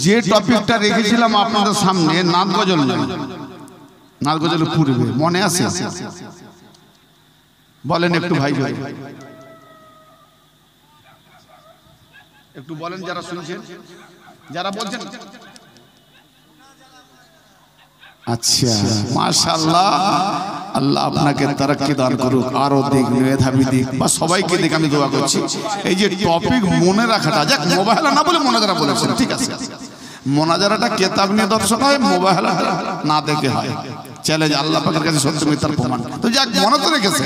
যে টপিকটা রেখেছিলাম আপনাদের সামনে নাদ গজল, নাদ গজলের পূর্বে মনে আছে? বলেন একটু ভাই, একটু বলেন যারা শুনছেন, যারা বলছেন। আচ্ছা, মাশাআল্লাহ, আল্লাহ আপনাকে তারাক্কি দান করুক, আরো দিক মেধাবী দিক বা সবাইকে দিক আমি দোয়া করছি। এই যে টপিক মনে রাখাটা, যাক মোবাইল না বলে মোনাজারা বলেছেন, ঠিক আছে। মোনাজারাটা কিতাব নিয়ে দর্শন হয়, মোবাইল না দেখে হয়। চ্যালেঞ্জ আল্লাহ পাকের কাছে সত্য মিথ্যার প্রমাণ। তো যাক, মনে তো রেখেছে।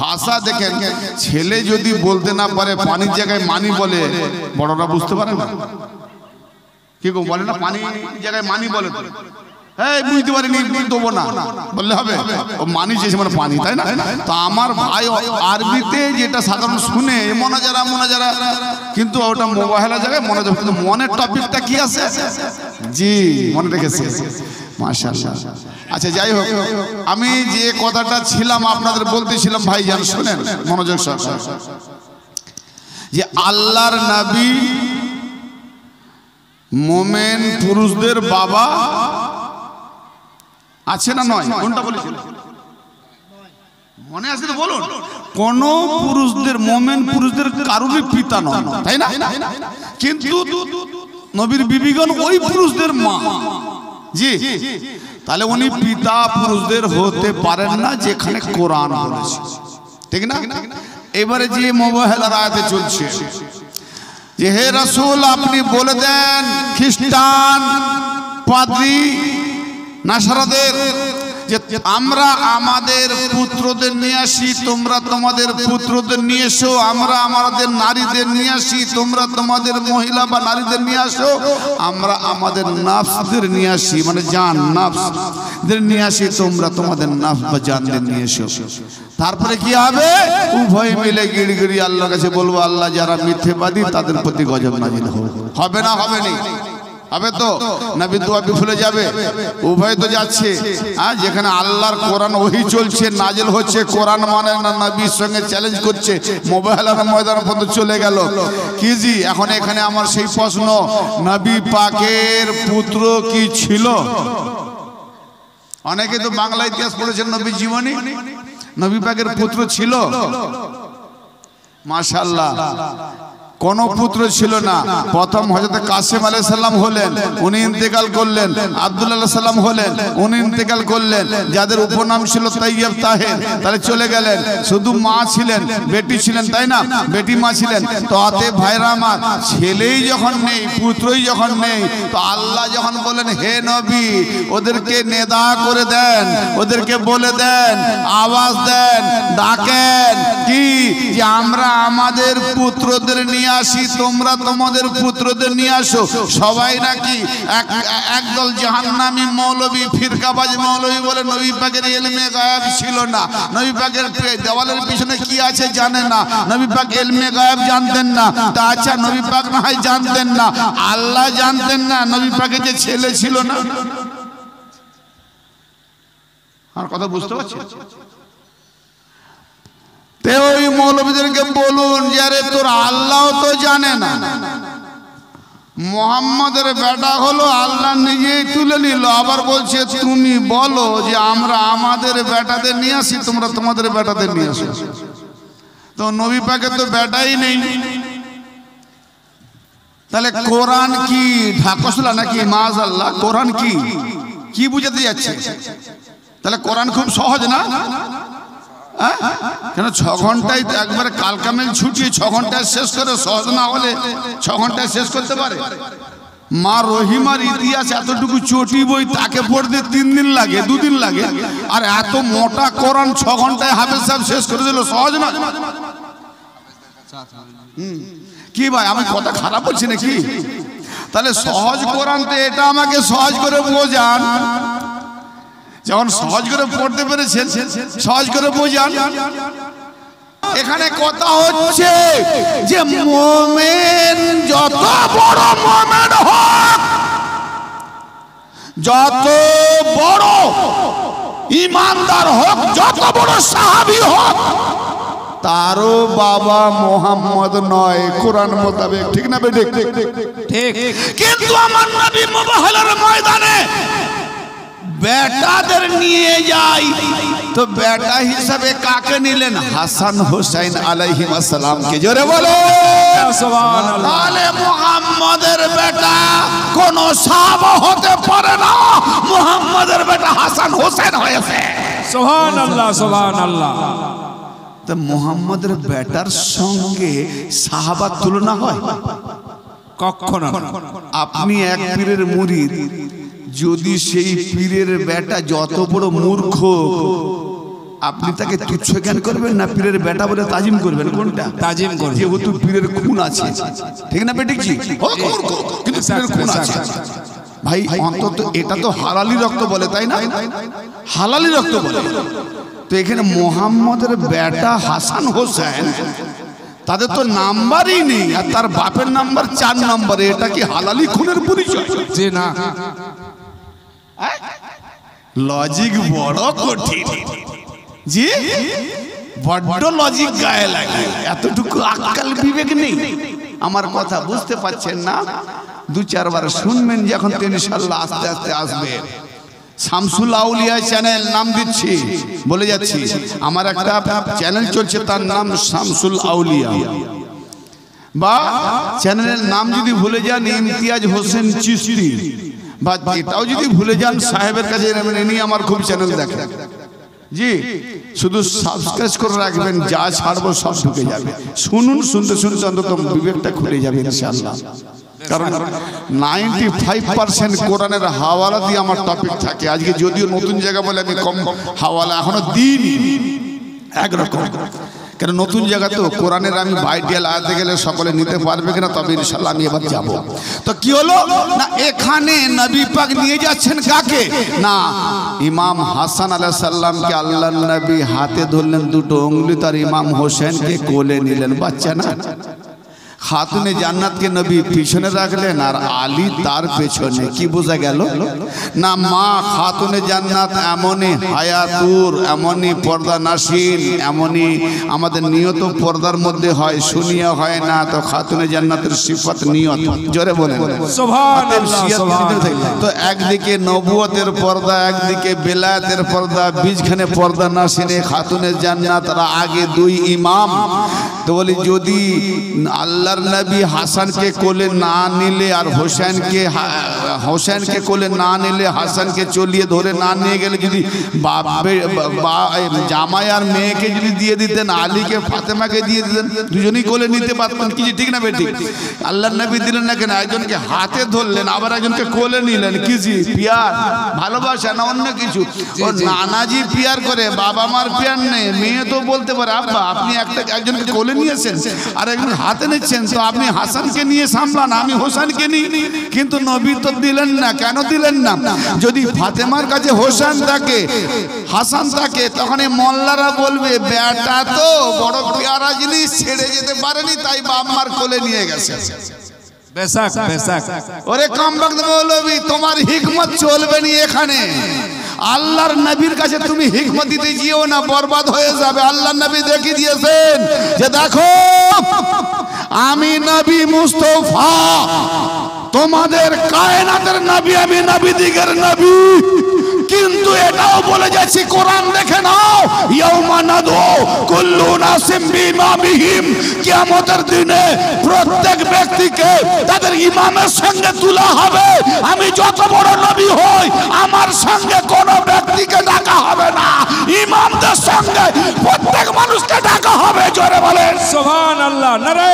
ভাষা দেখেন, ছেলে যদি বলতে না পারে পানির জায়গায় মানি বলে, বড়রা বুঝতে পারে না। কি গো বলে না, পানির জায়গায় মানি বলে, হ্যাঁ বুঝতে পারিনি দেবো না বললে হবে? ও মানি চেয়েছে মানে পানি, তাই না? তো আমার ভাই আরবিতে যেটা সাধারণ শুনে মোনাজারা মোনাজারা, কিন্তু ওটা মোবাইলের জায়গায় মোনাজারা, কিন্তু মনের টপিকটা কি আছে? জি, মনে রেখেছে, মাশাআল্লাহ। আচ্ছা, যাই হোক, আমি যে কথাটা ছিলাম আপনাদের বলতেছিলাম ভাইজান, শুনেন মনোযোগ সহকারে, যে আল্লাহর নবী মোমেন পুরুষদের বাবা আছে না নয়? কোনটা বলেছিল? মনে আছে তো বলুন। কোন পুরুষদের, মোমেন পুরুষদের কারোরই পিতা নয়, তাই না? কিন্তু নবীর বিবিগণ ওই পুরুষদের মা। জি, তাহলে উনি পিতা পুরুষদের হতে পারেন না, যেখানে কোরআন বলেছে, ঠিক না? এবারে যে মোবাইলের আয়াতে চলছে যে হে রাসূল আপনি বলে দেন খ্রিস্টান পাদ্রী নাসারাদের যে আমরা আমাদের পুত্রদের নিয়ে আসি, তোমরা তোমাদের পুত্রদের নিয়ে এসো, আমরা আমাদের নারীদের নিয়ে আসি, তোমরা তোমাদের মহিলা বা নারীদের নিয়ে আসো, আমরা আমাদের নাফসদের নিয়ে আসি, মানে জান নাফসদের নিয়ে আসি, তোমরা তোমাদের নাফস বা জানদের নিয়ে এসো। তারপরে কি হবে? উভয় মিলে গিড়গিড়ি আল্লাহর কাছে বলবো, আল্লাহ যারা মিথ্যেবাদী তাদের প্রতি গজব নাজিল হোক। হবে না? হবে না? হবে তো? নবী দোয়া বিফলে যাবে? উভয় তো যাচ্ছে। যেখানে আল্লাহর কোরআন ওহী চলছে, নাজিল হচ্ছে, কোরআন মানে না, নবীর সঙ্গে চ্যালেঞ্জ করছে, মোবাইলের ময়দান পর্যন্ত চলে গেল। কি জি, এখন এখানে আমার সেই প্রশ্ন, নবী পাকের পুত্র কি ছিল? অনেকে তো বাংলা ইতিহাস পড়েছেন, নবী জীবনী, নবী পাকের পুত্র ছিল? মাশাআল্লাহ, কোন পুত্র ছিল না। প্রথম হযরত কাসিম আলাইহিস সালাম হলেন, উনি ইন্তেকাল করলেন। আব্দুল্লাহ আলাইহিস সালাম হলেন, উনি ইন্তেকাল করলেন। যাদের উপনাম ছিল তাইয়্যিব তাহের, তাহলে চলে গেলেন। শুধু মা ছিলেন, বেটি ছিলেন, তাই না? বেটি মা ছিলেন। তো অতএব ভাইরা আমার, ছেলেই যখন নেই, পুত্রই যখন নেই, তো আল্লাহ যখন বলেন হে নবী ওদেরকে নেদা করে দেন, ওদেরকে বলে দেন, আওয়াজ দেন, ডাকেন, কি যে আমরা আমাদের পুত্রদের নিয়ে আসি, তোমরা তোমাদের পুত্রদের নিয়ে আসো। সবাই নাকি একদল জাহান্নামী মৌলবী, ফিরকাবাজ মৌলবী বলে নবী পাকের ইলমে গায়েব ছিল না, নবী পাকের দেওয়ালের পিছনে কি আছে জানে না, নবী পাক ইলমে গায়েব জানতেন না। তা আচ্ছা, নবী পাক না হয় জানতেন না, আল্লাহ জানতেন না নবী পাকের যে ছেলে ছিল না? আর কথা বুঝতে পারছি? ওই মৌলবীদেরকে বলুন যে আরে তোর আল্লাহ তো জানে না, মুহাম্মাদের বেটা হলো, আল্লাহ নিজেই তুলে নিল, আবার বলছে তুমি বলো যে আমরা আমাদের বেটাদের নিয়ে আসি, তোমরা তোমাদের বেটাদের নিয়ে আসো। তো নবী পাকের তো বেটাই নেই, তাহলে কোরআন কি ঢাকসলা নাকি? মাআযাল্লাহ, কোরআন কি বুঝাতে যাচ্ছে? তাহলে কোরআন খুব সহজ না? কেন 6 ঘন্টায় একবারে কালকামেল ছুটিয়ে 6 ঘন্টায় শেষ করে, সহজ না হলে 6 ঘন্টায় শেষ করতে পারে? মা রহিমার ইতিহাস এতটুকু চটি বই, তাকে পড়তে 3 দিন লাগে, 2 দিন লাগে, আর এত মোটা কোরআন 6 ঘন্টায় হাফেজ সাহেব শেষ করে দিল, সহজ না? কি ভাই, আমি কথা খারাপ বলছি নাকি? তাহলে সহজ কোরআন তো এটা আমাকে সহজ করে বোঝান, যখন সহজ করে পড়তে পেরেছেন সহজ করে বোঝান। এখানে কথা হচ্ছে যে মুমিন যত বড় মুমিন হোক, যত বড় ঈমানদার হোক, যত বড় সাহাবী হোক, তারও বাবা মোহাম্মদ নয় কোরআন মোতাবেক, ঠিক না বেঠিক? ঠিক। কিন্তু আমার নবী মুবাহলার ময়দানে বেটাদের নিয়ে যাই, তো বেটা হিসাবে কাকে নিলেন? হাসান হোসেন আলাইহিস সালামকে। জোরে বলো সুবহানাল্লাহ। তাহলে মুহাম্মাদের বেটা কোন সাহাবা হতে পারে না, মুহাম্মাদের বেটা হাসান হোসেন হয়েছে। সুবহানাল্লাহ সুবহানাল্লাহ। তো মুহাম্মাদের বেটার সঙ্গে সাহাবার তুলনা হয় কখনো না। আপনি এক পীরের মুরিদ, যদি সেই পীরের বেটা যত বড় মূর্খ, আপনি তাকে তুচ্ছ জ্ঞান করবেন না পীরের বেটা বলে তাজিম করবেন? কোনটা তাজিম করবেন? যেহেতু পীরের খুন আছে, ঠিক না বেটি? কিন্তু পীরের খুন আছে ভাই, অন্তত এটা তো হালালি রক্ত বলে, তাই না? হালালি রক্ত বলে। তো এখানে মোহাম্মদের বেটা হাসান হোসেন, তাদের তো নাম্বারই নেই, আর তার বাপের নাম্বার 4 নম্বরে। এটা কি হালালি খুনের পরিচয়? জি না। লজিক বড় কঠিন, জি বড্ড লজিক গায়ে লাগে। এতটুকু আক্কাল বিবেক নেই। আমার কথা বুঝতে পারছেন না? 2-4 বার শুনবেন যখন, ইনশাআল্লাহ আস্তে আস্তে আসবে। শামসুল আউলিয়া চ্যানেল নাম দিচ্ছি, বলে যাচ্ছি, আমার একটা চ্যানেল চলছে, তার নাম শামসুল আউলিয়া। বা চ্যানেলের নাম যদি ভুলে যান ইমতিয়াজ হোসেন চিশতি, বা এটাও যদি ভুলে যান সাহেবের কাছে নিয়ে আমার খুব চ্যানেল দেখে, জি শুধু সাবস্ক্রাইব করে রাখবেন, যা ছাড়বো সব ঢুকে যাবে। শুনুন, শুনতে শুনতে অন্তত বিবেকটা খুলে যাবে ইনশাআল্লাহ। কারণ 95% কোরআনের হাওয়ালা দিয়ে আমার টপিক থাকে। আজকে যদিও নতুন জায়গা বলে আমি কম হাওয়ালা এখনো দিইনি, একরকম। কেন নতুন জায়গা তো কোরআনের আমি বাইডিয়াল আয়াতে গেলে সকলে নিতে পারবে কিনা, তবে ইনশাআল্লাহ আমি এবার যাব। তো কি হলো না, এখানে নবী পাক নিয়ে যাচ্ছেন কাকে? না, ইমাম হাসান আলাইহিস সালামকে আল্লাহর নবী হাতে ধরলেন 2 আঙ্গুলি, তার ইমাম হোসেনকে কোলে নিলেন। বাচ্চা না, খাতুনে জান্নাতকে নবী পিছনে রাখলেন আর আলী তার পেছনে। কি বোঝা গেল না? মা খাতুনে জান্নাত এমনই হায়াতুর, এমনই পর্দা নাসিন, এমনই আমাদের নিয়ত পর্দার মধ্যে হয়, শুনিয়া হয় না। তো খাতুনে জান্নাতের সিফাত নিয়ত, জোরে বলেন সুবহানাল্লাহ সুবহানাল্লাহ। তো একদিকে নবুয়তের পর্দা, একদিকে বেলায়েতের পর্দা, বীজখানে পর্দা নাসিনে খাতুনে জান্নাত, আর আগে 2 ইমাম। তো বলি যদি আল্লাহর নবী হাসানকে কোলে না নিলে আর হোসেনকে কোলে না নিলে, হাসানকে চলিয়ে ধরে না নিয়ে গেলে, যদি জামাই আর মেয়েকে যদি দিয়ে দিতেন, আলীকে ফাতেমাকে দিয়ে দিতেন, দুজনেই কোলে নিতে পারতেন, কি ঠিক না বেটি? আল্লাহর নবী দিলেন না কেন? একজনকে হাতে ধরলেন, আবার একজনকে কোলে নিলেন। কি জি পিয়ার, ভালোবাসা না অন্য কিছু? ও নানাজি পিয়ার করে, বাবা মার পিয়ার নেই। মেয়ে তো বলতে পারে আব্বা, আপনি একজনকে কোলে নিয়েছেন আর একজন হাতে নিচ্ছেন, তো আপনি হাসানকে নিয়ে সামলান, আমি হোসেনকে নিই। কিন্তু নবী তো দিলেন না। কেন দিলেন না? যদি ফাতেমার কাছে হোসেন থাকে, হাসান থাকে, তখন এই মোল্লারা বলবে বেটা তো বড় পেয়ারা জিনিস, ছেড়ে যেতে পারেনি, তাই বাপ মার কোলে নিয়ে গেছে। বেশক বেশক। ওরে কমবক্ত মৌলবী, তোমার হিকমত চলবে না এখানে। আল্লাহর নবীর কাছে তুমি হিকমত দিতে যেও না, বরবাদ হয়ে যাবে। আল্লাহর নবী দেখিয়ে দিয়েছেন যে দেখো আমি নবী মুস্তাফা, তোমাদের কায়নাতের নবী, আমি নবী দিগের নবী। কিন্তু এটাও বলে যাচ্ছি, কোরআন দেখে নাও, ইয়াউমা নাদু কুল্লু নাসিম বিইমামিহিম, কিয়ামতের দিনে প্রত্যেক ব্যক্তিকে তাদের ইমামের সঙ্গে তোলা হবে। আমি যত বড় নবী হই, আমার সঙ্গে কোন ব্যক্তিকে ডাকা হবে না, ইমামদের সঙ্গে প্রত্যেক মানুষকে ডাকা হবে। জোরে বলেন সুবহানাল্লাহ। নারে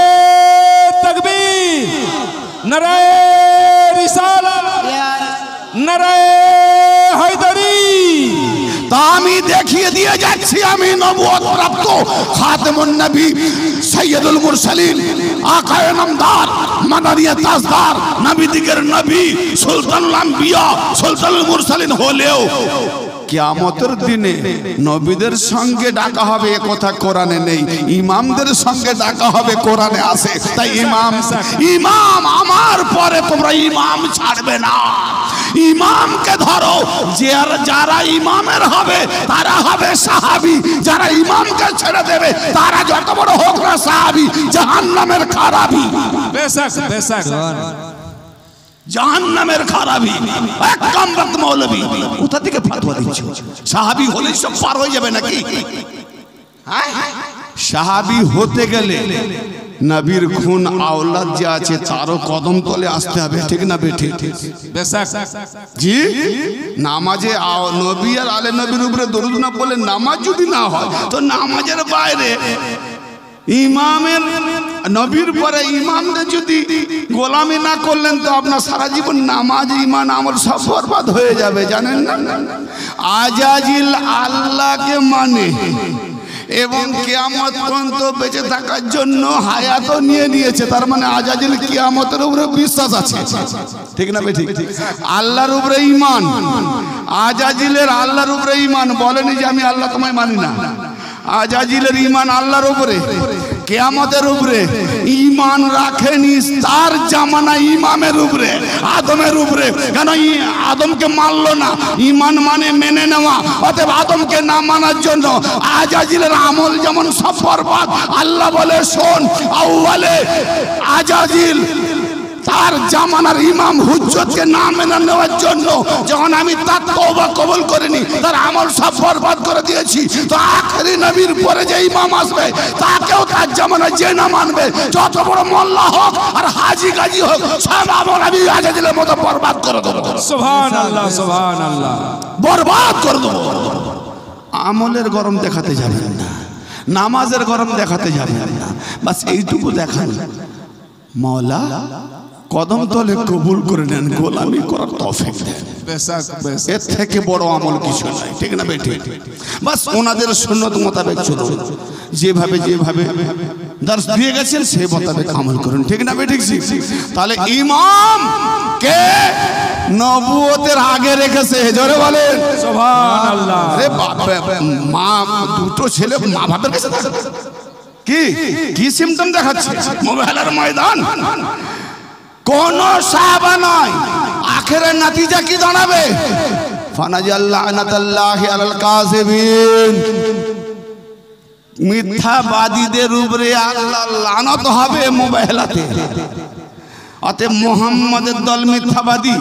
তাকবীর, নারে রিসালাত, নারে হায়দারি। তা আমি দেখিয়ে দিয়ে যাচ্ছি, আমি নবুয়ত প্রাপ্ত খাতেমুন নবী, সৈয়দুল মুরসালিন, আকায়ে নামদার, মাদানিয়া তাজদার, নবী দিগের নবী, সুলতানুল আম্বিয়া, সুলতানুল মুরসালিন হলেও কিয়ামতের দিনে নবীদের সঙ্গে ডাকা হবে এ কথা কোরআনে নেই, ইমামদের সঙ্গে ডাকা হবে কোরআনে আছে। তাই ইমাম আমার পরে তোমরা ইমাম ছাড়বে না। ইমামকে ধরো, যারা ইমামের হবে তারা হবে সাহাবী, যারা ইমামকে ছেড়ে দেবে তারা যত বড় হোক না সাহাবী জাহান্নামের খারাপি। বেশক বেশক জাহান্নামের খারাপি। এক কামরাত মৌলবী কোথা থেকে ফতোয়া দিচ্ছ? সাহাবী হলেই সব পার হয়ে যাবে নাকি? সাহাবী হতে গেলে নবীর খুন আওলাদ যে আছে তারও কদম তলে আসতে হবে, ঠিক না বেঠে? বেশক জি, নামাজে নবী আর আলে নবীর উপরে দরুদ না বলে নামাজ যদি না হয় তো নামাজের বাইরে ইমামের নবীর পরে ইমামদের যদি গোলামি না করলেন তো আপনার সারা জীবন নামাজ ইমান আমল সব বরবাদ হয়ে যাবে, জানেন না? আজাজিল আল্লাহকে মানে এবং কিয়ামত পর্যন্ত বেঁচে থাকার জন্য হায়াতও নিয়ে নিয়েছে, তার মানে আজাজিল কিয়ামতের উপরে বিশ্বাস আছে, ঠিক না বেঠিক? আল্লাহর উপরে ঈমান, আজাজিলের আল্লাহর উপরে ঈমান, বলেনি যে আমি আল্লাহ তোমায় মানি না। আজাজিলের ঈমান আল্লাহর উপরে, কিয়ামতের উপরে ঈমান রাখেনি তার জামানা ইমামের উপরে, আদমের উপরে। কেন আদমকে মানলো না? ঈমান মানে মেনে নেওয়া, অতএব আদমকে না মানার জন্য আজাজিলের আমল যেমন সব বরবাদ। আল্লাহ বলে শোন, আউয়ালে আজাজিল তার জামানার ইমাম হুজ্জতকে না মেনে নেওয়ার জন্য যখন আমি তার তওবা কবুল করিনি, তার আমল সব বরবাদ করে দিয়েছি, তো আখেরি নবীর পরে যে ইমাম আসবে তাকেও তার জামানায় যে না মানবে, যত বড় মোল্লা হোক আর হাজি গাজী হোক, সব আমল আমি আজাজিলের মতো বরবাদ করে দেবো। সুবহানাল্লাহ সুবহানাল্লাহ, বরবাদ করে দেবো। আমলের গরম দেখাতে যাবেন না, নামাজের গরম দেখাতে যাবেন না, বাস এইটুকু দেখান মওলা কদম তলে কবুল করে নেন, গোলামি করার তৌফিক দেন। এর থেকে বড় আমল কিছু নাই, ঠিক না বেটি? বাস ওনাদের সুন্নত মোতাবেক চলুন, যেভাবে যেভাবে দর্শ দিয়ে গেছেন সেই মোতাবেক আমল করুন, ঠিক না বেটি? তাহলে ইমাম কে নবুয়তের আগে রেখেছে, জোরে বলেন সুবহানাল্লাহ। আরে বাপ, মা দুটো ছেলে মা বাবার কাছে কি কি সিমটম দেখাচ্ছে? মোবাইলের ময়দান কোন সাহাবা নয়, আখেরের নতিজা কি দাঁড়াবে? ফানাজাল্লাহ আনাতাল্লাহি আলাল কাযিবিন, মিথ্যাবাদীদের উপরে আল্লাহ লানত হবে মোবাইলাতে। অতএব মুহাম্মাদের দল মিথ্যাবাদী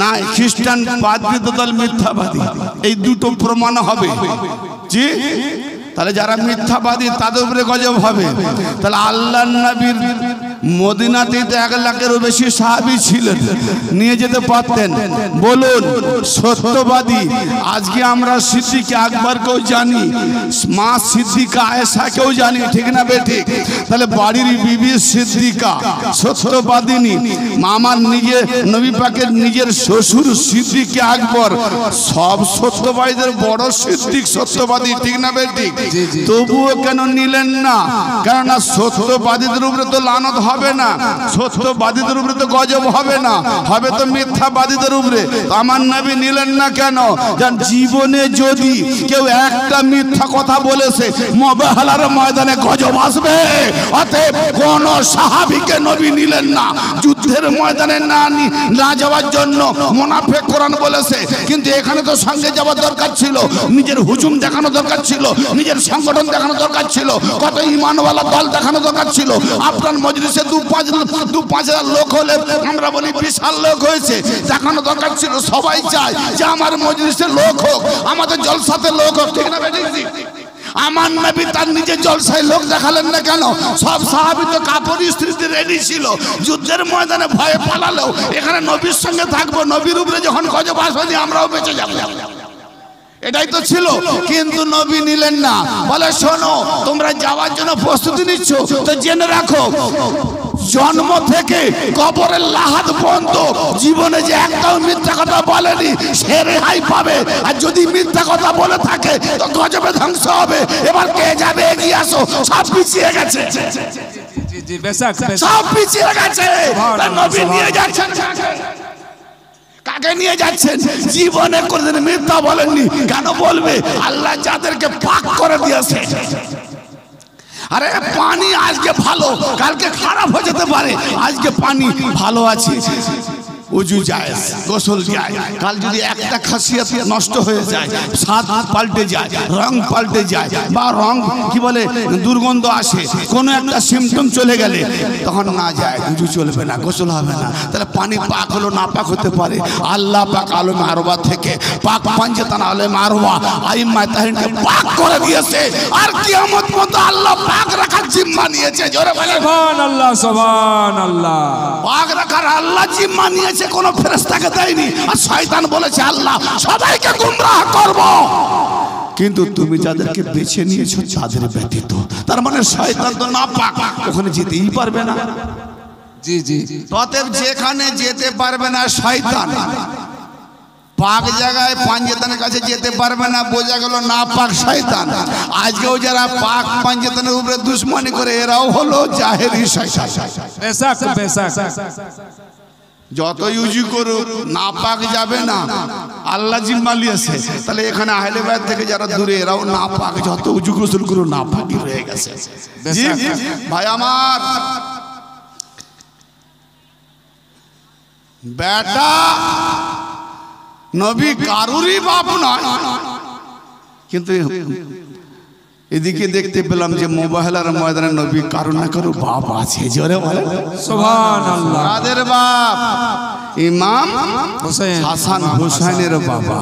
না, খ্রিস্টান বাদীর দল মিথ্যাবাদী, এই দুটো প্রমাণ হবে। জি, তাহলে যারা মিথ্যাবাদী তাদের উপরে গজব হবে। তাহলে আল্লাহর নবীর মদিনাতে 1 লাখেরও বেশি সাহাবী ছিলেন, নিয়ে যেতে পারতেন। বলুন সত্যবাদী। আজকে আমরা সিদ্দিক আকবরকেও জানি, মা সিদ্দিকা আয়েশাকেও জানি, ঠিক না বেঠিক? তাহলে বাড়ির বিবি সিদ্দিকা সত্যবাদিনী, আমার নিজে নবী পাকের নিজের শ্বশুর সিদ্দিক আকবর, সব সত্যবাদীদের বড় সিদ্দিক সত্যবাদী, ঠিক না বেঠিক? তবুও কেন নিলেন না? কেননা সত্যবাদীদের উপরে তো লানত হবে না, সত্যবাদীদের উপরে তো গজব হবে না, হবে তো মিথ্যাবাদীদের উপরে। আমার নবী নিলেন না কেন? জীবনে যদি কেউ একটা মিথ্যা কথা বলেছে মুবাহালার ময়দানে গজব আসবে। অতএব কোন সাহাবীকে নবী নিলেন না যুদ্ধের ময়দানে না যাওয়ার জন্য। মুনাফিক কোরআন বলেছে, কিন্তু এখানে তো সঙ্গে যাওয়ার দরকার ছিল, নিজের হুজুম দেখানো দরকার ছিল, নিজের সংগঠন দেখানো দরকার ছিল, কত ঈমানওয়ালা দল দেখানো দরকার ছিল। আপনার মজলিসে 2-5 লোক হলে আমরা বলি বিশাল লোক হয়েছে, দেখানো দরকার ছিল। সবাই চায় যে আমার মজলিসে লোক হোক, আমাদের জলসাতে লোক হোক, ঠিক না বেঠিক? আমার নবী তার নিজের জলসায় লোক দেখালেন না কেন? সব সাহাবী তো কাপড় ইস্ত্রিতে রেডি ছিল, যুদ্ধের ময়দানে ভয়ে পালালেও এখানে নবীর সঙ্গে থাকবো, নবীর উপরে যখন গজব আসবে আমরাও বেঁচে যাবো, এটাই তো ছিল। কিন্তু নবী নিলেন না, বলে শোনো তোমরা যাওয়ার জন্য প্রস্তুতি নিচ্ছ তো জেনে রাখো, জন্ম থেকে কবরের লাহাদ পর্যন্ত জীবনে যে একটাও মিথ্যা কথা বলেনি সে রেহাই পাবে, আর যদি মিথ্যা কথা বলে থাকে তো গজবে ধ্বংস হবে। এবার কে যাবে? এগিয়ে আসো, সব পিছিয়ে গেছে, সব পিছিয়ে গেছে। নবী নিয়ে যাচ্ছেন, কাকে নিয়ে যাচ্ছেন? জীবনে কোনদিন মিথ্যা বলেননি। কেন বলবে? আল্লাহ যাদেরকে পাক করে দিয়েছে। আরে পানি আজকে ভালো, কালকে খারাপ হয়ে যেতে পারে, আজকে পানি ভালো আছে। উজু যায়, গোসল যায়। কাল যদি একটা খাসিয়াত নষ্ট হয়ে যায়, স্বাদ পাল্টে যায়, রং পাল্টে যায়, বা রং কি বলে দুর্গন্ধ আসে, কোনো একটা সিমটম চলে গেলে তখন না যায়, উজু চলবে না, গোসল হবে না। তাহলে পানি পাক হলো না পাক হতে পারে। আল্লাহ পাক আলমে আরবা থেকে পাক পাঞ্জেতান আলমে আরবা আইম্মায়ে তাহরিনকে পাক করে দিয়েছে, আর কিয়ামত পর্যন্ত আল্লাহ পাক রাখার জিম্মা নিয়েছে। জোরে বলে সুবহানাল্লাহ, সুবহানাল্লাহ। পাক রাখার আল্লাহ জিম্মা নিয়েছে, কোনো ফেরেশতাকে দেয়নি। আর শয়তান বলেছে আল্লাহ সবাইকে গুমরাহ করব, কিন্তু তুমি যাদেরকে বেছে নিয়েছো তাদের ব্যতীত। তার মানে শয়তান তো নাপাক, ওখানে যেতেই পারবে না। জি জি। অতএব যেখানে যেতে পারবে না শয়তান, পাক জায়গায় পাঞ্জেতানের কাছে যেতে পারবে না, বোঝা গেল না পাক শয়তান। আজকেও যারা পাক পাঞ্জেতানের উপরে দুশ্মনী করে এরাও হলো জাহেরি শয়তান। বেশক বেশক। যত ইউজি করুক না পাক যাবে না, আল্লাহ জিম্মা নিয়েছে। তাহলে এখানে আহলে বাইত থেকে যারা দূরে এরাও না পাক, যত উজু গোসল করু না পাকি রয়ে গেছে। জি ভাই আমার, বেটা নবী কারুরই বাপ নয়, কিন্তু এদিকে দেখতে পেলাম যে মোবাইলের ময়দানে নবী কারুর না কারুর বাপ আছে। জোরে বলে সুবহানাল্লাহ। কাদের বাপ? ইমাম হোসেন হাসান হুসাইনের বাবা।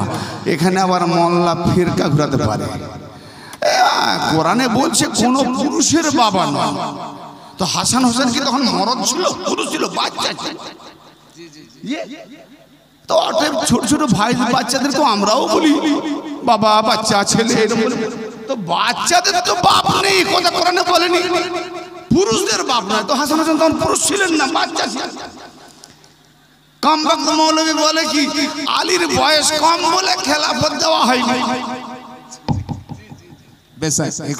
এখানে আবার মোল্লা ফিরকা ঘুরাতে পারে। কোরআনে বলছে কোন পুরুষের বাবা নয়। তো হাসান হোসেন কি তখন মরদ ছিল? পুরুষ ছিল, বাচ্চা ছিল। তো ছোট ছোট ভাই বাচ্চাদেরকে আমরাও বলি বাবা, বাচ্চা, ছেলে, এরকম বলি। তো বাচ্চাদের তো বাপ নেই, কথা কোরআনে বলেনি। পুরুষদের বাপ নয়। তো হাসান হোসেন তখন পুরুষ ছিলেন না, বাচ্চা ছিলেন। কমবক্ত মৌলবী বলে কি আলীর বয়স কম বলে খেলাফত দেওয়া হয়নি।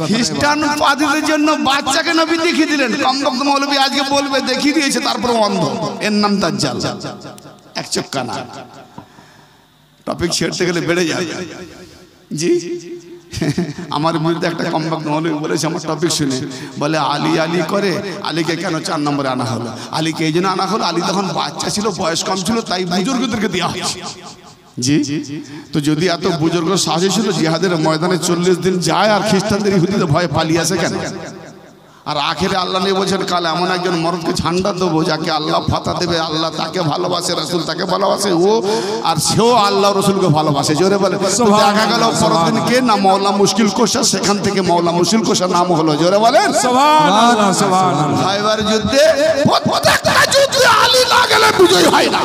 খ্রিস্টান পাদ্রীদের জন্য বাচ্চাকে নবী দেখিয়ে দিলেন। কমবক্ত মৌলবী আজকে বলবে দেখিয়ে দিয়েছে, তারপর অন্ধ, এর নাম দাজ্জাল, এক চক্কা না। টপিক ছেড়তে গেলে বেড়ে যায়। জি, আমার বিরুদ্ধে একটা কমবক্ত মৌলবী বলেছে আমার টপিক শুনে, বলে আলী আলী করে, আলীকে কেন 4 নম্বরে আনা হলো? আলীকে এই জন্য আনা হলো, আলী তখন বাচ্চা ছিল, বয়স কম ছিল, তাই বুজুর্গদেরকে দেওয়া হয়েছে। জি, তো যদি এত বুজুর্গ সাহসী ছিল, জিহাদের ময়দানে 40 দিন যায়, আর খ্রিস্টানদের ইহুদিদের ভয়ে পালিয়ে আসে কেন? আর আখেরে আল্লাহ নিয়ে বলছেন কাল এমন একজন মরদকে ঝান্ডা দেবো যাকে আল্লাহ ফাতা দেবে, আল্লাহ তাকে ভালোবাসে, রাসূল তাকে ভালোবাসে, ও আর সেও আল্লাহ রসুলকে ভালোবাসে। জোরে বলে। দেখা গেল পরদিন কে না মওলা মুশকিল কোষা, সেখান থেকে মওলা মুশকিল কোষা নাম হলো। জোরে বলেন সুবহানাল্লাহ, সুবহানাল্লাহ। খায়বার যুদ্ধে প্রত্যেকটা যুদ্ধে আলী না গেলে বিজয় হয় না।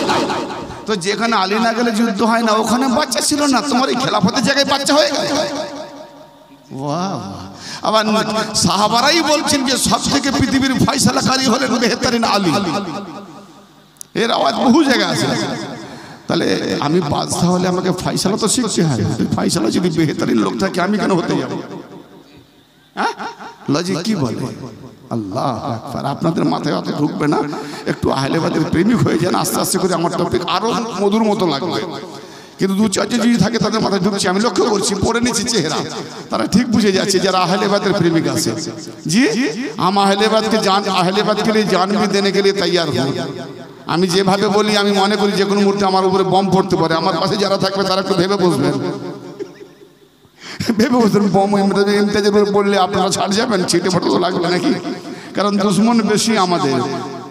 তো যেখানে আলী না গেলে যুদ্ধ হয় না, ওখানে বাচ্চা ছিল না, তোমার এই খেলাফতের জায়গায় বাচ্চা হয়ে গেল। ওয়াও। আবার সাহাবারাই বলছেন যে সব থেকে পৃথিবীর ফয়সালাকারী হলেন বেহতরিন আলী। এর আওয়াজ বহু জায়গায় আছে। তাহলে আমি বাদশা হলে আমাকে ফয়সালা তো শিখতে হয়। ফয়সালা যদি বেহতরিন লোক থাকে আমি কেন হতে যাব? হ্যাঁ, লজিক কি বলে? আল্লাহ আকবার। আপনাদের মাথায় অত ঢুকবে না, একটু আহলে বাদের প্রেমিক হয়ে যান, আস্তে আস্তে করে আমার টপিক আরো মধুর মতো লাগবে। কিন্তু 2-4 যদি থাকে তাদের মাথায় ঢুকছে, আমি লক্ষ্য করছি, পড়ে নিচ্ছি চেহারা, তারা ঠিক বুঝে যাচ্ছে যারা আহলে বাদের প্রেমিক আছে। জি, हम আহলে বাদকে জান, আহলে বাদ के लिए जान भी देने के लिए तैयार हूं। আমি যেভাবে বলি আমি মনে করি যে কোনো মুহূর্তে আমার উপরে বম পড়তে পারে। আমার পাশে যারা থাকবে তারা একটু ভেবে বসবেন, ভেবে বসবেন বম ইমতিয়াজের উপরে পড়লে আপনারা ছাড় যাবেন, ছিটে ফটো লাগবে নাকি? কারণ দুশ্মন বেশি আমাদের।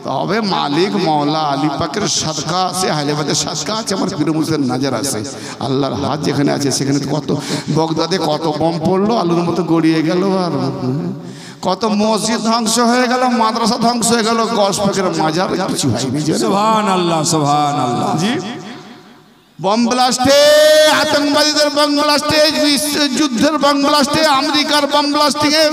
তবে মালিক মওলা আলী পাকের সাদকা আছে, আহলে বাদের সাদকা আছে, আমার পীর মুর্শিদের নজর আছে। আল্লাহর হাত যেখানে আছে সেখানে কত বগদাদে কত বম পড়লো, আলুর মতো গড়িয়ে গেল, আর কত মসজিদ ধ্বংস হয়ে গেল, মাদ্রাসা ধ্বংস হয়ে গেল, গস পাকের মাজার কিছু হয়নি। সুবহানাল্লাহ, সুবহানাল্লাহ। জি, বম ব্লাস্টে, আতঙ্কবাদীদের বম ব্লাস্টে, যুদ্ধের বম ব্লাস্টে, আমেরিকার বম ব্লাস্টিংয়ে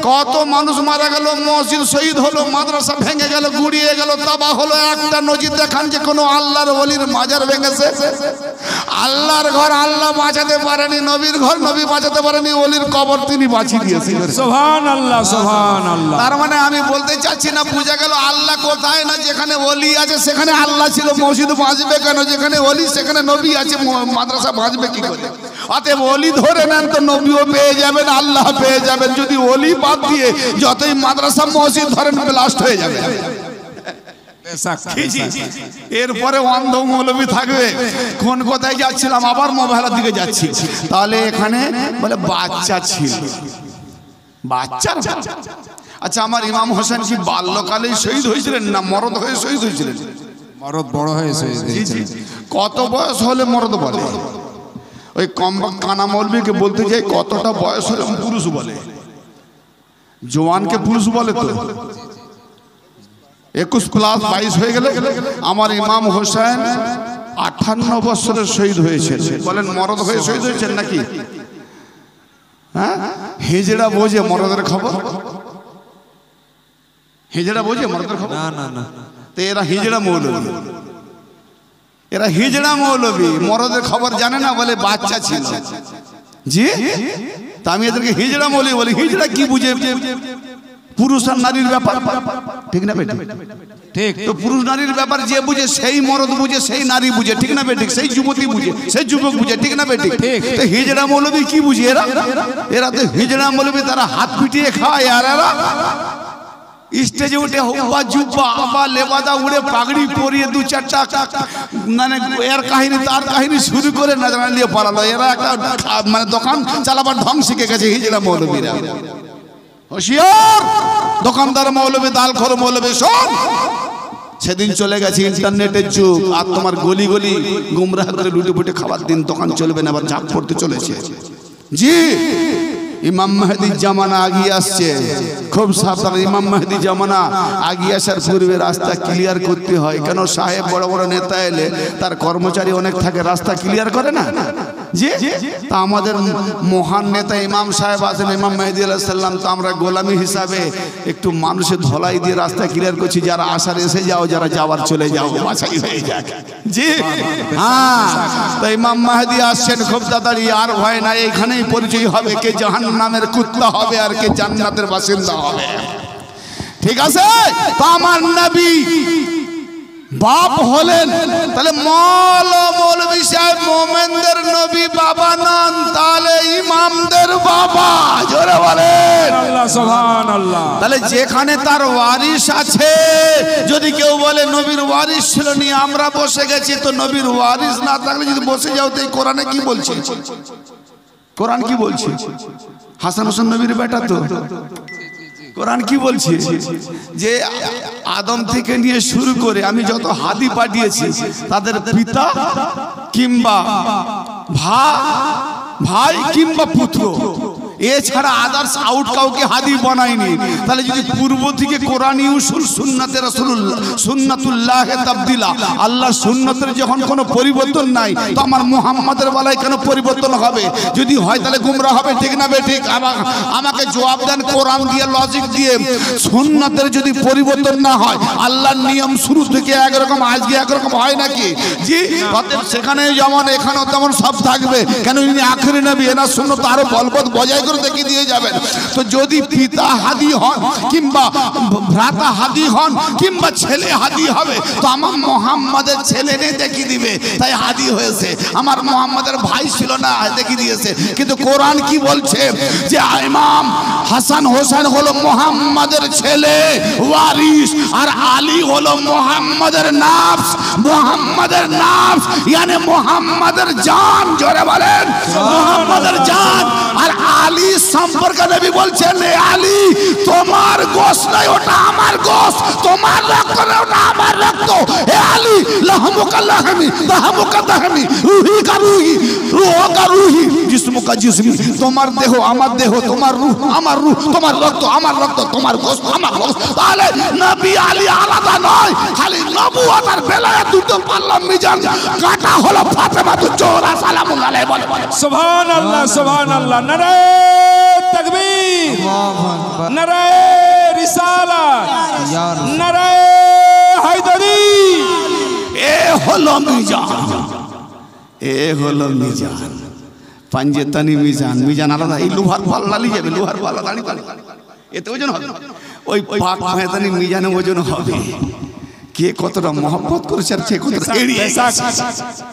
কত মানুষ মারা গেল, মসজিদ শহীদ হলো, মাদ্রাসা ভেঙে গেল, গুড়িয়ে গেল, তাবাহ হলো। একটা নজির দেখান যে কোনো আল্লাহর ওলির মাজার ভেঙেছে? আল্লাহর ঘর আল্লাহ বাঁচাতে পারেনি, নবীর ঘর নবী বাঁচাতে পারেনি, ওলির কবর তিনি বাঁচিয়ে দিয়েছেন। সুবহানাল্লাহ, সুবহানাল্লাহ। তার মানে আমি বলতে চাচ্ছি না, বুঝা গেল আল্লাহ কোথায় না, যেখানে ওলি আছে সেখানে আল্লাহ ছিল। মসজিদ বাঁচবে কেন? যেখানে ওলি সেখানে নবী আছে, মাদ্রাসা বাঁচবে কি করে? অতএব ওলি ধরে নেন তো নবীও পেয়ে যাবেন, আল্লাহ পেয়ে যাবেন। যদি ওলি বাদ দিয়ে যতই মাদ্রাসা মসজিদ ধরেন ব্লাস্ট হয়ে যাবে। এরপরে অন্ধ মৌলবী থাকবে কোন কোথায় যাচ্ছিলাম আবার মোবাইলের দিকে যাচ্ছি তাহলে এখানে বলে বাচ্চা ছিল বাচ্চা আচ্ছা আমার ইমাম হোসেন কি বাল্যকালেই শহীদ হয়েছিলেন না মরদ হয়ে শহীদ হয়েছিলেন মরদ বড় হয়ে শহীদ হয়েছিলেন কত বয়স হলে মরদ বলে ওই কম কানা মৌলবীকে বলতে যাই কতটা বয়স হলে পুরুষ বলে জওয়ানকে পুরুষ বলে তো 21 প্লাস 22 হয়ে গেলে আমার ইমাম হোসেন 58 বছরের শহীদ হয়েছেন বলেন মরদ হয়ে শহীদ হয়েছেন নাকি হ্যাঁ হিজড়া বোঝে মরদের খবর হিজড়া বোঝে মরদের খবর না না না তো এরা হিজড়া মৌলবী এরা হিজড়া মৌলবী মরদের খবর জানে না বলে বাচ্চা ছিল জি তা আমি এদেরকে হিজড়া মৌলবী বলি হিজড়া কি বুঝে পুরুষ আর নারীর ব্যাপার ঠিক না বেটি ঠিক তো পুরুষ নারীর ব্যাপার যে বুঝে সেই মরদ বুঝে সেই নারী বুঝে ঠিক না বেটি সেই যুবতী বুঝে সেই যুবক বুঝে ঠিক না বেটি তো হিজড়া মৌলবী কি বুঝে এরা এরা তো হিজড়া মৌলবী তারা হাত পিটিয়ে খায় আর এরা স্টেজে উঠে হুব্বা জুব্বা আবা লেবাদা উড়ে পাগড়ি পরিয়ে দু চারটা মানে এর কাহিনী তার কাহিনী শুরু করে না জানা নিয়ে পালালো এরা একটা মানে দোকান চালাবার ঢং শিখে গেছে হিজড়া মৌলবীরা হোশিয়ার দোকানদার মৌলবী দালখোর মৌলবী শোন সেদিন চলে গেছে ইন্টারনেটের যুগ আর তোমার গলি গলি গুমরাহ করে লুটে ফুটে খাবার দিন দোকান চলবে না আবার ঝাঁপ পড়তে চলেছে জি ইমাম মেহেদির জামানা আগিয়ে আসছে খুব সাবধান ইমাম মেহেদির জামানা আগিয়ে আসার পূর্বে রাস্তা ক্লিয়ার করতে হয় কেন সাহেব বড় বড় নেতা এলে তার কর্মচারী অনেক থাকে রাস্তা ক্লিয়ার করে না জি তা আমাদের মহান নেতা ইমাম সাহেব আছেন ইমাম মেহেদি আলাইহিস সালাম তো আমরা গোলামি হিসাবে একটু মানুষের ধলাই দিয়ে রাস্তা ক্লিয়ার করছি যারা আসার এসে যাও যারা যাওয়ার চলে যাও বাছাই হয়ে যাক জি হ্যাঁ তো ইমাম মেহেদি আসছেন খুব তাড়াতাড়ি আর ভয় নাই এখানেই পরিচয় হবে কে জাহান্নামের কুত্তা হবে আর কে জান্নাতের বাসিন্দা হবে ঠিক আছে তো আমার নবী বাপ হলেন তাহলে মৌলবী সাহেব মোমেনদের নবী বাবা নন তাহলে ইমামদের বাবা জোরে বলেন আল্লাহ সুবহানাল্লাহ তাহলে যেখানে তার ওয়ারিস আছে যদি কেউ বলে নবীর ওয়ারিস ছিল নি আমরা বসে গেছি তো নবীর ওয়ারিস না থাকলে যদি বসে যাও তো এই কোরআনে কি বলছে কোরআন কি বলছে হাসান হোসেন নবীর বেটা তো কোরআন কি বলছে যে আদম থেকে নিয়ে শুরু করে আমি যত হাদি পাঠিয়েছি তাদের পিতা কিংবা ভাই কিংবা পুত্র এছাড়া আদার্স আউট কাউকে হাদি বানায়নি তাহলে যদি পূর্ব থেকে কোরআনী উসুল সুন্নাতে রাসূলুল্লাহ সুন্নাতুল্লাহে তাবদিলা আল্লাহর সুন্নতের যখন কোনো পরিবর্তন নাই তো আমার মুহাম্মাদের বেলায় কেন পরিবর্তন হবে যদি হয় তাহলে গুমরা হবে ঠিক না বে ঠিক আমাকে জবাব দেন কোরআন দিয়ে লজিক দিয়ে সুন্নতের যদি পরিবর্তন না হয় আল্লাহর নিয়ম শুরু থেকে একরকম আজকে একরকম হয় নাকি জি অতএব সেখানে যেমন এখানেও তেমন সব থাকবে কেন ইনি আখেরি নবী এনার সুন্নাত আরো বলবৎ বজায় দেখি দিয়ে যাবেন তো যদি পিতা হাদি হন কিংবা ভ্রাতা হাদি হন কিংবা ছেলে হাদি হবে তো আমার মুহাম্মাদের ছেলে নেই দেখি দিবে তাই হাদি হয়েছে আমার মুহাম্মাদের ভাই ছিল না দেখি দিয়েছে কিন্তু কোরআন কি বলছে যে ইমাম হাসান হোসেন হলো মুহাম্মাদের ছেলে ওয়ারিস আর আলী হলো মুহাম্মাদের নাফস মানে মুহাম্মাদের জান জোরে বলেন মুহাম্মাদের জান আর আলী সম্পর্কে নবী বলছেন আলী তোমার গোশত নাই ওটা আমার গোশত তোমার রক্ত না ওটা আমার রক্ত হে আলী লাহমুকা লাহমি দাহমুকা দাহমি রুহি কা রুহি রূহকা রুহি জিসমুকা জিসমি তোমার দেহ আমার দেহ তোমার রূহ আমার রূহ তোমার রক্ত আমার রক্ত তোমার গোশত আমার গোশত তাহলে নবী আলী আলাদা নয় খালি নবুয়ত আর বেলায়েত দুটো পাল্লা মিজান কাটা হলো ফাতেমা তো জোহরা সালামুল্লাহ আলাইহি বলে সুবহানাল্লাহ সুবহানাল্লাহ নারে তাকবীর নারে রিসালাত নারে হায়দারি এ হলো মিজান পাঞ্জেতানি মিজান আলাদা এই লোহার পাল্লা নিয়ে যাবে লোহার পাল্লা দাঁড়ি এতে ওজন হবে ওই পাক পায়তানি মিজানে ওজন হবে কে কতটা মহব্বত করেছে আর কে কতটা এড়িয়ে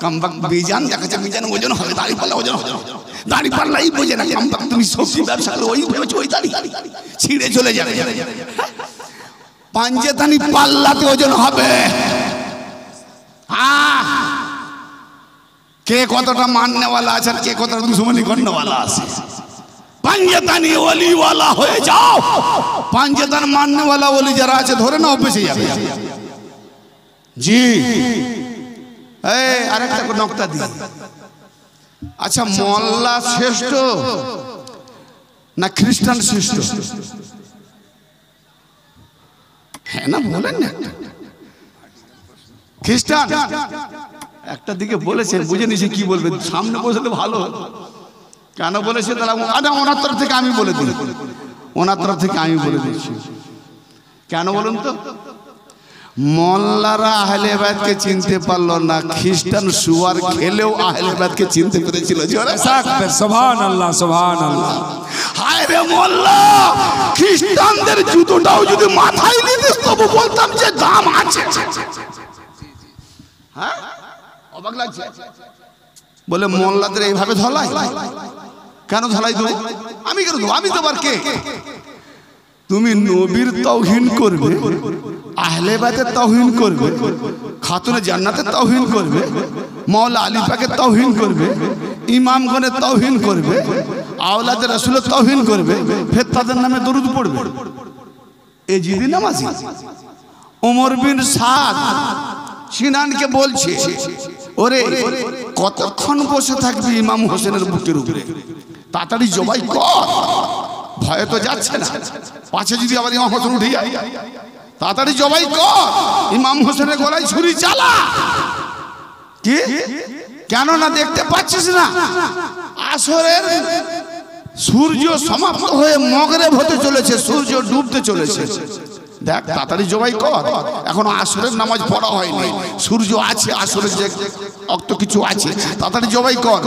কামবাক মিজান দেখাচ্ছে মিজানে ওজন হবে দাঁড়ি পাল্লা ওজন হবে দাঁড়ি পাল্লাই বোঝে না কামবাক তুমি সবজি ব্যবসা ওই ভেবেছো ওই দাঁড়ি ছিঁড়ে চলে যাবে পাঞ্জেতানি পাল্লাতে ওজন হবে। কে কতটা মাননেওয়ালা আছে আর কে কতটা দুশ্মনী করনেওয়ালা আছে। পাঞ্জেতানি ওলিওয়ালা হয়ে যাও, পাঞ্জেতান মাননেওয়ালা ওলি যারা আছে ধরে নাও বেঁচে যাবে। জি আরেকটা নকতা দিই। আচ্ছা, মোল্লা শ্রেষ্ঠ না খ্রিস্টান শ্রেষ্ঠ? হ্যাঁ না বলেন না। খ্রিস্টান একটা দিকে বলেছেন, বুঝে নিছি কি বলবেন, সামনে বসলে ভালো। কেন বলেছে তারা? ওনার তরফ থেকে আমি বলে দিই, ওনার তরফ থেকে আমি বলে দিচ্ছি। কেন বলুন তো? মোল্লারা আহলে বায়তকে চিনতে পারলো না, খ্রিস্টান সুয়ার খেলেও আহলে বায়তকে চিনতে পেরেছিল। সুবহানাল্লাহ, সুবহানাল্লাহ। হায় রে মোল্লা, খ্রিস্টানদের জুতোটাও যদি মাথায় নিতিস তবু বলতাম যে দাম আছে। হ্যাঁ, অবাক লাগছে। বলে মোল্লাদের এইভাবে ধলাই, কেন ধলাই দেবো? আমি কেন দেবো? আমি দেবার কে? তুমি নবীর তাওহীন করবে, আহলে বায়তের তাওহীন করবে, খাতুনে জান্নাতের তাওহীন করবে, মাওলা আলী পাকের তাওহীন করবে, ইমামগণের তাওহীন করবে, আওলাদে রাসূলের তাওহীন করবে, ফের তাদের নামে দরুদ পড়বে। এই জিদি নামাজি ওমর বিন সাদ সিনানকে বলছে, ওরে কতক্ষণ বসে থাকবি ইমাম হোসেনের বুকের উপরে? তাড়াতাড়ি জবাই কর, ভয়ে তো যাচ্ছে না, পাছে যদি আবার ইমাম হোসেন উঠে যায়। তাড়াতাড়ি জবাই কর, ইমাম হোসেনের গলায় ছুরি চালা। কি কেন না দেখতে পাচ্ছিস না আসরের সূর্য সমাপ্ত হয়ে মগরিব হতে চলেছে, সূর্য ডুবতে চলেছে। দেখ তাড়াতাড়ি জবাই কর, এখন আসরের নামাজ পড়া হয়নি, সূর্য আছে, আসরের যে অক্ত কিছু আছে, তাড়াতাড়ি জবাই কর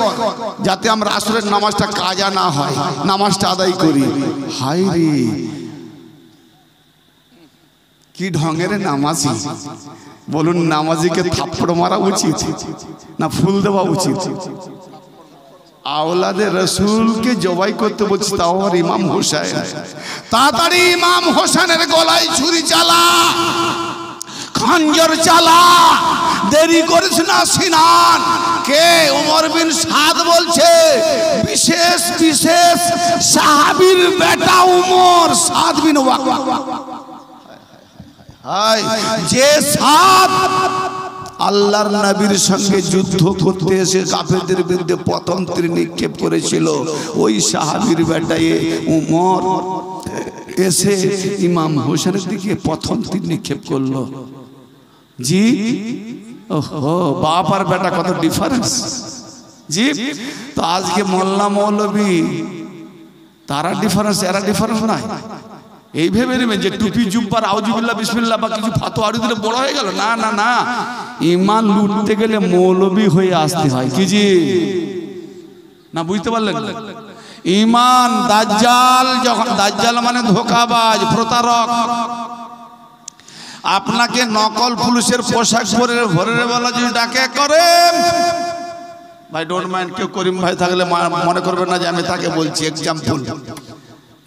যাতে আমরা আসরের নামাজটা কাজা না হয়, নামাজটা আদায় করি। হায় রে কি ঢঙ্গের নামাজি! বলুন, নামাজিকে থাপ্পড় মারা উচিত না ফুল দেওয়া উচিত? আওলাদে রসুলকে জবাই করতে বলছি, তাও আর ইমাম হোসেন। তাড়াতাড়ি ইমাম হোসেনের গলায় ছুরি চালা, খঞ্জর চালা, দেরি করিস না সিনান। কে? ওমর বিন সাদ বলছে, বিশেষ বিশেষ সাহাবীর বেটা ওমর, সাদ বিন ওয়াকাস। যে সাদ আল্লাহর নবীর সঙ্গে যুদ্ধ করতে এসে কাফেরদের বিরুদ্ধে প্রথম তীর নিক্ষেপ করেছিল, ওই সাহাবীর বেটায়ে ওমর এসে ইমাম হোসেনের দিকে প্রথম তীর নিক্ষেপ করলো। জি ওহো, বাপ আর বেটা কত ডিফারেন্স! জি তো আজকে মোল্লা মৌলবী তারা ডিফারেন্স, এরা ডিফারেন্স নাই। এই ভেবে নেবেন যে টুপি জুব্বার আউযুবিল্লাহ বিসমিল্লাহ বা কিছু ফাতোয়া আড়ি দিলে বড় হয়ে গেল। না না না, ঈমান লুটতে গেলে মৌলবী হয়ে আসতে হয়। কি জি না, বুঝতে পারলেন? ঈমান দাজ্জাল, যখন দাজ্জাল মানে ধোঁকাবাজ, প্রতারক, আপনাকে নকল পুলিশের পোশাক পরে ভোরের বেলা যদি ডাকে করেন, ভাই ডোন্ট মাইন্ড, কেউ করিম ভাই থাকলে মনে করবেন না যে আমি তাকে বলছি। এক্সাম্পল,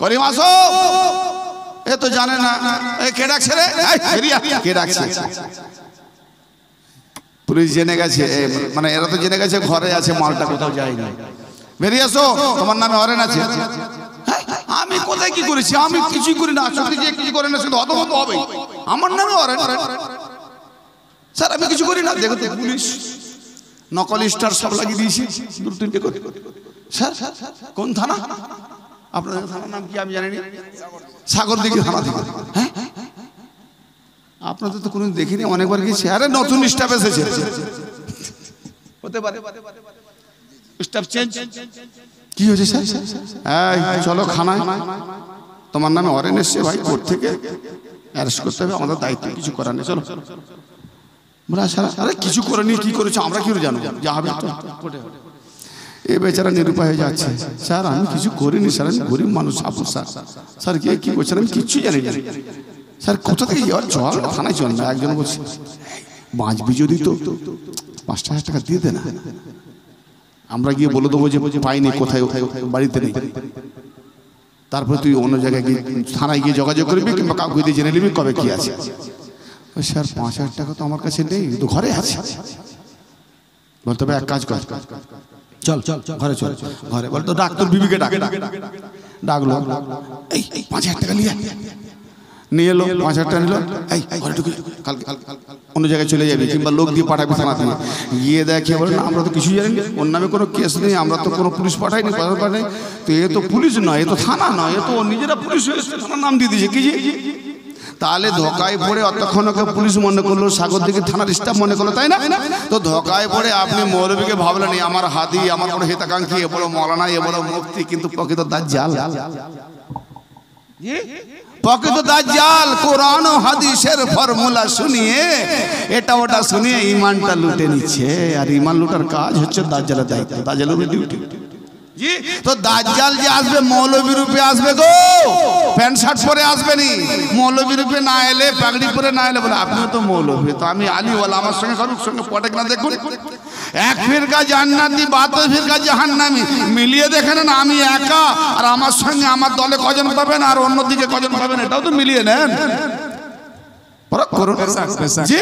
করিম আসো, এ তো জানে না কে ডাকছে রে, কে ডাকছে। পুলিশ জেনে গেছে, মানে এরা তো জেনে গেছে ঘরে আছে, মালটা কোথাও যায়নি। বেরিয়ে আসো, তোমার নামে অরেন আছে। আমি কোথায় কি করেছি? আমি কিছুই করি না। চুক্তি যে কিছু করে না শুধু হতভম্ব হবে, আমার নামে অরেন। স্যার আমি কিছু করি না। দেখো তো পুলিশ নকল স্টার সব লাগিয়ে দিয়েছি, দু তিনটে করে। স্যার কোন থানা? আপনাদের থানার নাম কি আমি জানি না। সাগরদিঘি থানা থেকে। হ্যাঁ আপনাদের তো কোনো দেখিনি, অনেকবার গেছি। আরে নতুন স্টাফ এসেছে, হতে পারে স্টাফ চেঞ্জ। কি হয়েছে স্যার? এই চলো খানায়, তোমার নামে ওয়ারেন্ট এসছে ভাই, কোর্ট থেকে অ্যারেস্ট করতে হবে, আমাদের দায়িত্ব, কিছু করার নেই, চলো। আরে কিছু করে নি, কি করেছে আমরা কি জানো, যা হবে এ বেচারা নিরুপায় হয়ে যাচ্ছে। স্যার আমি কিছু করিনি স্যার, আমি গরিব মানুষ। আপু স্যার, স্যার কে কি করছেন আমি কিচ্ছু জানি না। স্যার কোথা থেকে যাওয়ার, চল থানায় চল না। একজন বলছে বাঁচবি যদি তো ৫,০০০ টাকা দিয়ে দে না, আমরা গিয়ে বলে দেবো যে পাইনি, কোথায় বাড়িতে নেই। তারপর তুই অন্য জায়গায় গিয়ে থানায় গিয়ে যোগাযোগ করবি কিংবা কাউকে দিয়ে জেনে নিবি কবে কি আছে। ওই স্যার 5,000 টাকা তো আমার কাছে নেই, তো ঘরে আছে। বলতে হবে এক কাজ কর, চল চল ঘরে চল। ঘরে বলতো ডাক্তার বিবিকে ডাকলো, এই 5,000 টাকা নিয়ে এলো। 5,000 টাকা নিল, এই ঘরে ঢুকে কালকে অন্য জায়গায় চলে যাবি কিংবা লোক দিয়ে পাঠাবি থানাতে। গিয়ে দেখে বলে না আমরা তো কিছুই জানি না, ওর নামে কোনো কেস নেই, আমরা তো কোনো পুলিশ পাঠাইনি। তো এ তো পুলিশ নয়, এ তো থানা নয়, এ তো নিজেরা পুলিশ হয়েছে, থানার নাম দিয়ে দিয়েছে। কি তাহলে ধোকায় পড়ে অতক্ষণ ওকে পুলিশ মনে করলো, সাগর দিকে থানার স্টাফ মনে করলো, তাই না? তো ধোকায় পড়ে আপনি মৌলবীকে ভাবলেন আমার হাদি, আমার বড় হিতাকাঙ্ক্ষী, এ বড় মৌলানা, এ বড় মুফতি, কিন্তু প্রকৃত দাজ্জাল। প্রকৃত দাজ্জাল কোরআন ও হাদিসের ফর্মুলা শুনিয়ে এটা ওটা শুনিয়ে ঈমানটা লুটে নিচ্ছে। আর ঈমান লুটার কাজ হচ্ছে দাজ্জালের দায়িত্ব, দাজ্জালের ডিউটি। তো দাজ্জাল যে আসবে মৌলবী রূপে আসবে গো, প্যান্ট শার্ট পরে আসবে নি। মৌলবী রূপে না এলে, পাগড়ি পরে না এলে বলে আপনিও তো মৌলবী, তো আমি আলীওয়ালা, আমার সঙ্গে কারোর সঙ্গে পটেক না। দেখুন, এক ফিরকা জান্নাতি, 72 ফিরকা জাহান্নামী, মিলিয়ে দেখেন না আমি একা, আর আমার সঙ্গে আমার দলে কজন পাবেন আর অন্যদিকে কজন পাবেন, এটাও তো মিলিয়ে নেন। জি